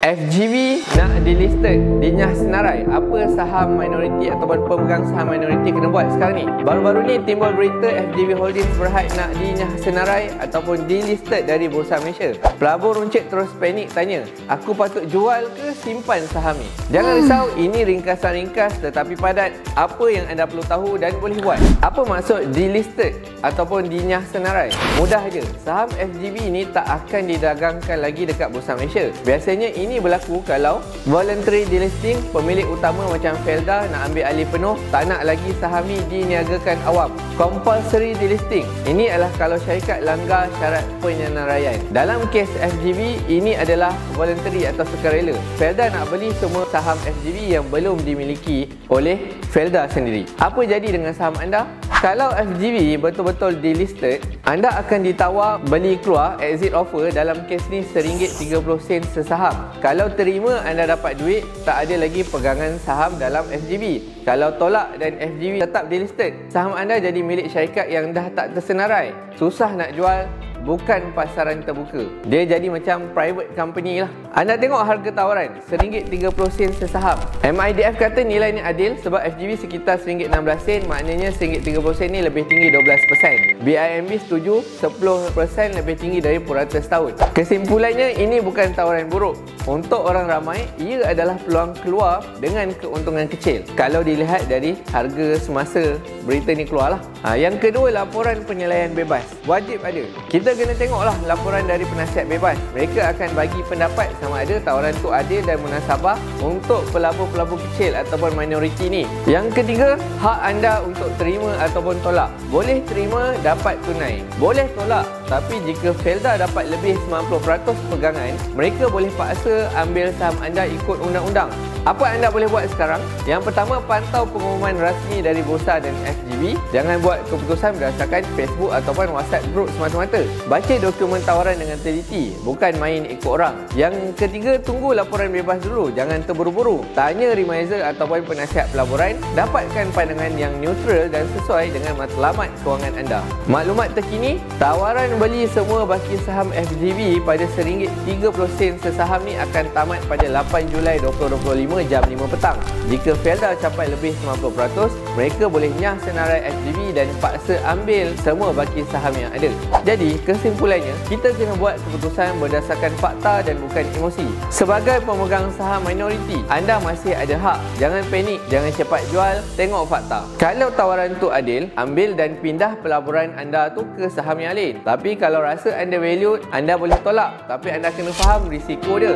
FGV nak delisted, dinyah senarai. Apa saham minoriti ataupun pemegang saham minoriti kena buat sekarang ni? Baru-baru ni timbul berita FGV Holdings berhad nak dinyah senarai ataupun delisted dari Bursa Malaysia. Pelabur runcit terus panik tanya, aku patut jual ke simpan saham ni? Jangan risau, ini ringkasan ringkas tetapi padat apa yang anda perlu tahu dan boleh buat. Apa maksud delisted ataupun dinyah senarai? Mudah je, saham FGV ni tak akan didagangkan lagi dekat Bursa Malaysia. Biasanya ini berlaku kalau voluntary delisting, pemilik utama macam Felda nak ambil alih penuh, tak nak lagi saham ni diniagakan awam. Compulsory delisting, ini adalah kalau syarikat langgar syarat penyenaraian. Dalam kes FGV, ini adalah voluntary atau sukarela. Felda nak beli semua saham FGV yang belum dimiliki oleh Felda sendiri. Apa jadi dengan saham anda? Kalau FGV betul-betul delisted, anda akan ditawar beli keluar exit offer dalam kes ni RM1.30 sesaham. Kalau terima, anda dapat duit, tak ada lagi pegangan saham dalam FGV. Kalau tolak dan FGV tetap delisted, saham anda jadi milik syarikat yang dah tak tersenarai. Susah nak jual, bukan pasaran terbuka. Dia jadi macam private company lah. Anda tengok harga tawaran RM1.30 sesaham. MIDF kata nilai ni adil sebab FGV sekitar RM1.16, maknanya RM1.30 ni lebih tinggi 12%. BIMB setuju 10% lebih tinggi dari purata setahun. Kesimpulannya, ini bukan tawaran buruk. Untuk orang ramai, ia adalah peluang keluar dengan keuntungan kecil kalau dilihat dari harga semasa berita ni keluar lah. Yang kedua, laporan penilaian bebas. Wajib ada. Kita kena tengoklah laporan dari penasihat bebas. Mereka akan bagi pendapat sama ada tawaran tu adil dan munasabah untuk pelabur-pelabur kecil ataupun minoriti ni. Yang ketiga, hak anda untuk terima ataupun tolak. Boleh terima, dapat tunai. Boleh tolak, tapi jika Felda dapat lebih 90% pegangan, mereka boleh paksa ambil saham anda ikut undang-undang. Apa anda boleh buat sekarang? Yang pertama, pantau pengumuman rasmi dari Bursa dan FGV. Jangan buat keputusan berdasarkan Facebook ataupun WhatsApp group semata-mata. Baca dokumen tawaran dengan teliti, bukan main ikut orang. Yang ketiga, tunggu laporan bebas dulu. Jangan terburu-buru. Tanya remiser ataupun penasihat pelaburan. Dapatkan pandangan yang neutral dan sesuai dengan matlamat kewangan anda. Maklumat terkini, tawaran beli semua baki saham FGV pada RM1.30 sesaham ni akan tamat pada 8 Julai 2025 jam 5 petang. Jika Felda capai lebih 90%, mereka boleh nyah senarai FGV dan paksa ambil semua baki saham yang ada. Jadi, kesimpulannya, kita kena buat keputusan berdasarkan fakta dan bukan emosi. Sebagai pemegang saham minoriti, anda masih ada hak. Jangan panik, jangan cepat jual, tengok fakta. Kalau tawaran tu adil, ambil dan pindah pelaburan anda tu ke saham yang lain. Tapi kalau rasa anda valued, anda boleh tolak. Tapi anda kena faham risiko dia.